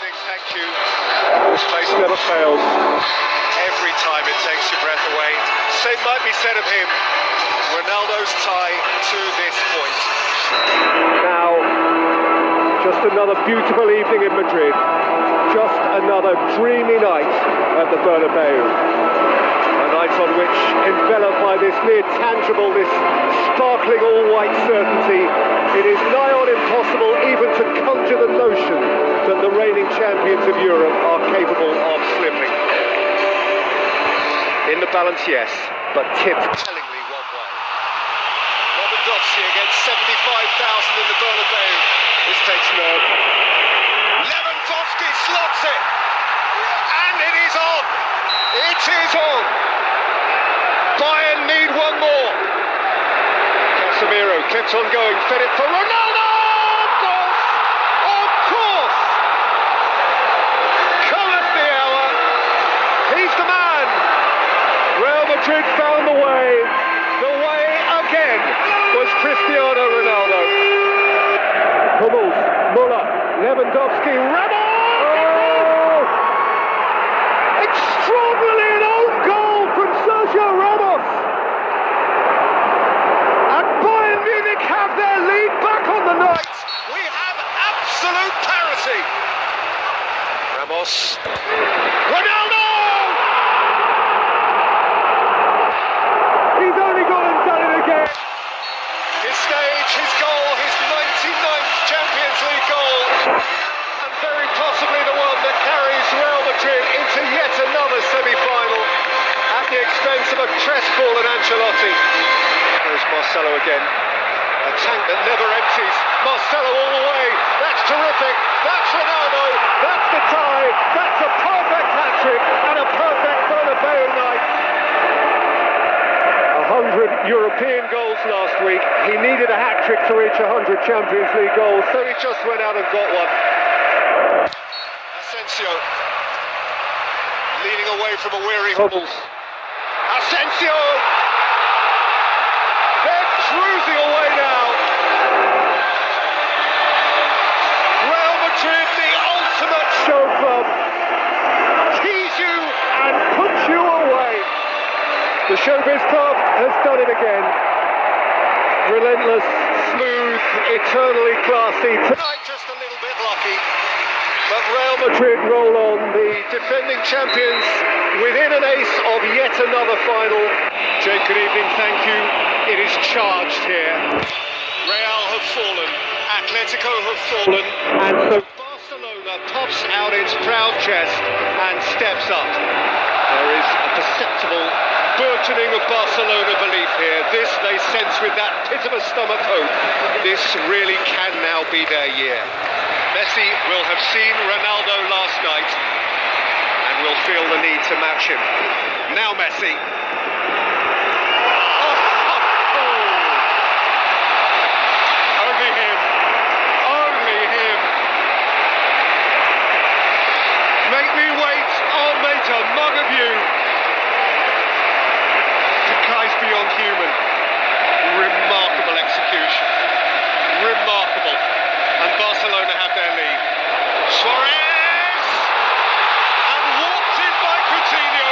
evening, thank you. This place never fails. Every time it takes your breath away. Same might be said of him. Ronaldo's tie to this point. Now, just another beautiful evening in Madrid. Just another dreamy night at the Bernabeu. A night on which, enveloped by this near tangible, this sparkling all-white certainty, it is nigh on impossible even to conjure the notion that the reigning champions of Europe are capable of slipping. In the balance, yes, but tipped tellingly one way. Lewandowski against 75,000 in the Bernabeu. This takes nerve. Lewandowski slots it, and it is on. It is on. Bayern need one more. Casemiro kept on going, fed it for Ronaldo. Of course, of course. Cometh the hour. He's the man. Real Madrid found the way. The way again was Cristiano Ronaldo. Hummels, Müller, Lewandowski, Ramos! Oh! Extraordinarily an own goal from Sergio Ramos. And Bayern Munich have their lead back on the night. We have absolute parity. Ramos. Ronaldo! He's only gone and done it again. His stage, his goal, his 99th Champions League goal, and very possibly the one that carries Real Madrid into yet another semi-final at the expense of a crestfallen Ancelotti. There's Marcelo again, a tank that never empties. Marcelo all the way, that's terrific, that's Ronaldo, that's the tie, that's a perfect hat-trick and a perfect Bernabeu night. 100 European goals last week. He needed a hat-trick to reach 100 Champions League goals, so he just went out and got one. Asensio leaning away from a weary Hummels. Asensio! They're cruising away now. Real Madrid, the ultimate show club. Tease you and put you away. The Showbiz Club has done it again. Relentless, smooth, eternally classy. Tonight just a little bit lucky. But Real Madrid roll on, the defending champions, within an ace of yet another final. Jake, good evening, thank you. It is charged here. Real have fallen, Atletico have fallen, and so Barcelona puffs out its proud chest and steps up. There is a perceptible burgeoning of Barcelona belief here. This they sense with that pit of a stomach hope. This really can now be their year. Messi will have seen Ronaldo last night and will feel the need to match him. Now Messi. Only him. Only him. Make me wait. I'll make a mug of you. Beyond human. Remarkable execution. Remarkable. And Barcelona have their lead. Suarez! And walked in by Coutinho.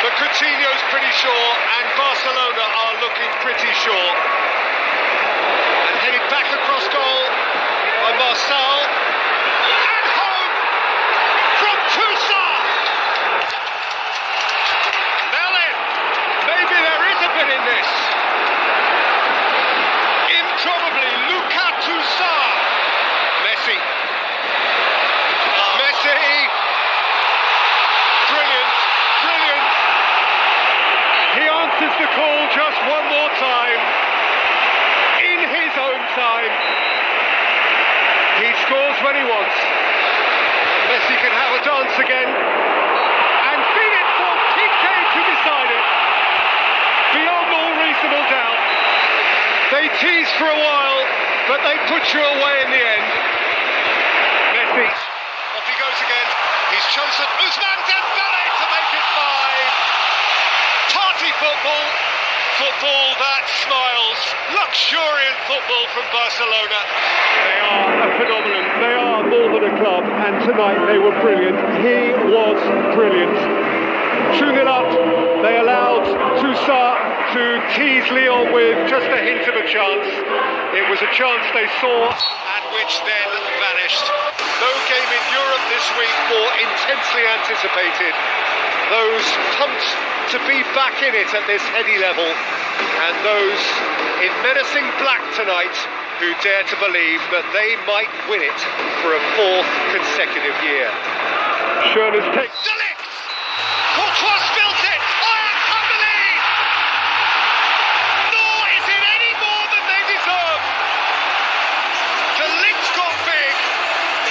But Coutinho's pretty sure, and Barcelona are looking pretty sure. And headed back across goal by Marcel. And home from Toussaint! In this, improbably, Luka Toussaint. Messi. Brilliant, brilliant. He answers the call just one more time, in his own time. He scores when he wants. Messi can have a dance again, and feed it for PK to decide it. Beyond all reasonable doubt. They tease for a while, but they put you away in the end. Messi. Off he goes again. He's chosen Ousmane Dembele to make it 5. Party football. football that smiles. Luxuriant football from Barcelona. They are a phenomenon. They are more than a club, and tonight they were brilliant. He was brilliant. 2-0 up, they allowed Toussaint to tease Lyon with just a hint of a chance. It was a chance they saw and which then vanished. No game in Europe this week more intensely anticipated. Those pumped to be back in it at this heady level, and those in menacing black tonight who dare to believe that they might win it for a fourth consecutive year. Schönes take. Courtois spilled it! Ajax have the lead! Nor is it any more than they deserve! The links got big,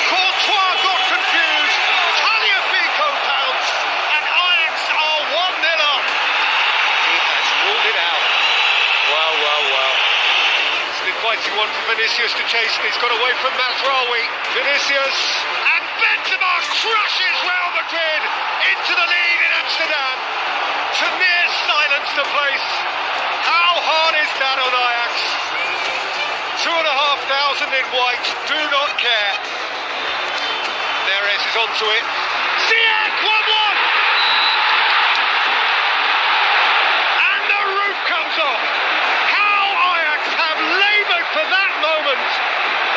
Courtois got confused, Tagliafico pounced, and Ajax are 1-0 up. He has ruled it out. Wow, wow, wow. It's an inviting one for Vinicius to chase, and he's got away from Mazraoui. Vinicius, and Benzema crushes Real Madrid into the lead in Amsterdam to near silence the place. How hard is that on Ajax? 2,500 in white do not care. Neres is onto it. Ziyech 1-1, and the roof comes off. How Ajax have laboured for that moment.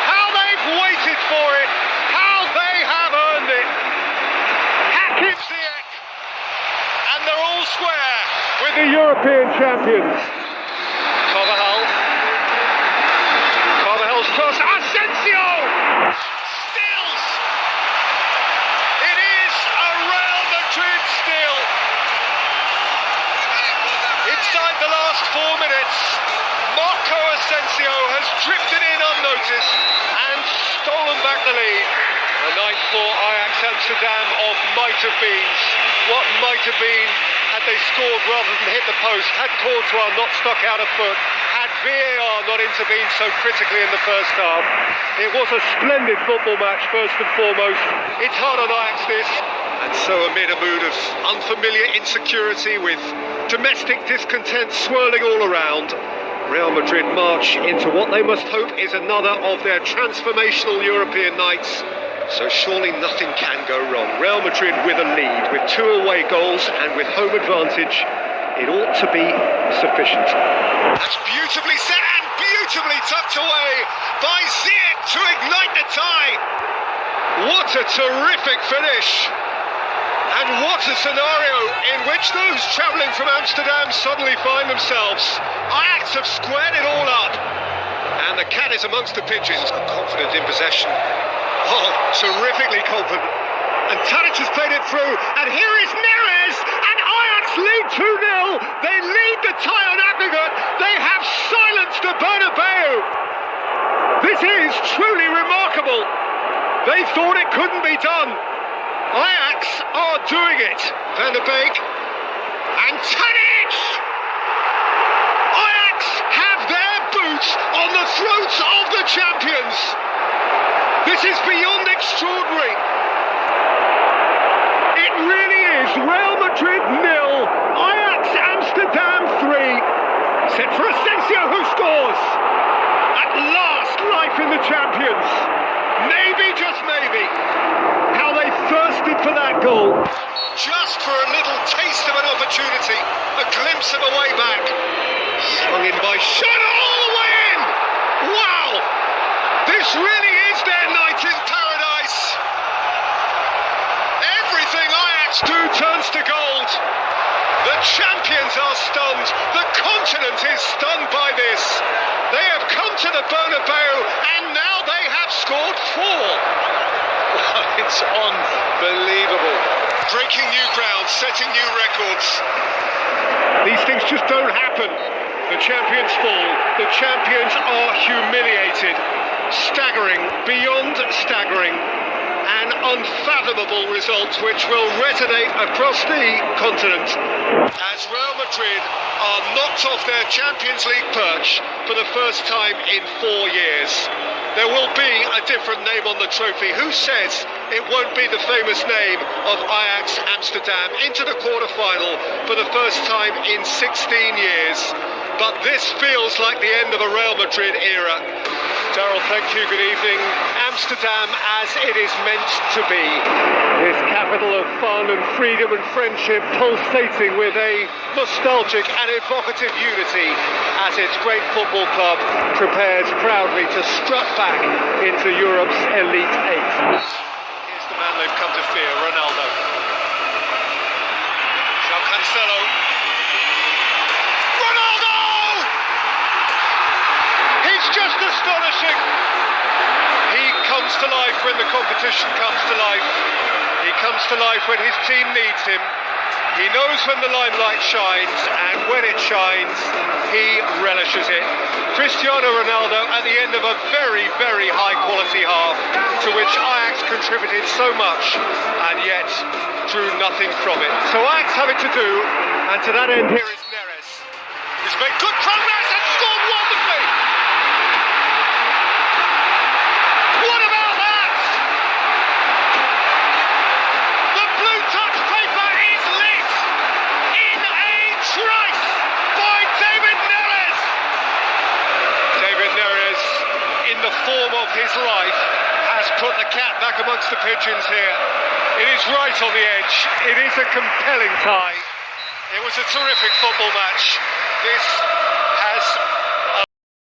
How they've waited for it. How they have earned it. Hakim Ziyech, and they're all square with the European champions. Carvajal's cross, Asensio! Stills! It is a Real Madrid still. Inside the last 4 minutes, Marco Asensio has drifted in unnoticed and stolen back the lead. A night for Ajax Amsterdam of might have beens. What might have been had they scored rather than hit the post, had Courtois not stuck out a foot, had VAR not intervened so critically in the first half. It was a splendid football match, first and foremost. It's hard on Ajax this. And so amid a mood of unfamiliar insecurity with domestic discontent swirling all around, Real Madrid march into what they must hope is another of their transformational European nights. So surely nothing can go wrong. Real Madrid with a lead, with 2 away goals and with home advantage, it ought to be sufficient. That's beautifully set and beautifully tucked away by Ziyech to ignite the tie. What a terrific finish. And what a scenario in which those travelling from Amsterdam suddenly find themselves. Ajax have squared it all up. And the cat is amongst the pigeons, confident in possession. Oh, terrifically confident. And Tadic has played it through. And here is Neres. And Ajax lead 2-0. They lead the tie on aggregate. They have silenced the Bernabeu. This is truly remarkable. They thought it couldn't be done. Ajax are doing it. Van der Beek and Tadic! Ajax have their boots on the throats of the champions. This is beyond extraordinary. It really is. Real Madrid 0, Ajax Amsterdam 3. Set for Asensio, who scores. At last, life in the champions. Maybe, just maybe. How they thirsted for that goal. Just for a little taste of an opportunity, a glimpse of a way back. Swung in by Shadow all the way in. Wow! This really is their night in paradise. Everything Ajax do turns to gold. The champions are stunned. The continent is stunned by this. They have come to the Bernabeu and now they have scored 4. It's unbelievable. Breaking new ground, setting new records. These things just don't happen. The champions fall. The champions are humiliated. Staggering, beyond staggering. An unfathomable result which will resonate across the continent as Real Madrid are knocked off their Champions League perch for the first time in 4 years. there will be a different name on the trophy. Who says it won't be the famous name of Ajax Amsterdam into the quarter-final for the first time in 16 years? But this feels like the end of a Real Madrid era. Daryl, thank you, good evening. Amsterdam as it is meant to be. This capital of fun and freedom and friendship, pulsating with a nostalgic and evocative unity as its great football club prepares proudly to strut back into Europe's Elite Eight. Here's the man they've come to fear, Ronaldo. João Cancelo. Ronaldo! He's just astonishing. He comes to life when the competition comes to life. He comes to life when his team needs him. He knows when the limelight shines, and when it shines, he relishes it. Cristiano Ronaldo at the end of a very, very high-quality half, to which Ajax contributed so much, and yet drew nothing from it. So Ajax have it to do, and to that end, here is Neres. He's made good progress and scored wonderfully. What about that? The blue touch paper is lit in a trice by David Neres. David Neres, in the form of his life, has put the cat back amongst the pigeons here. It is right on the edge. It is a compelling tie. It was a terrific football match. This has a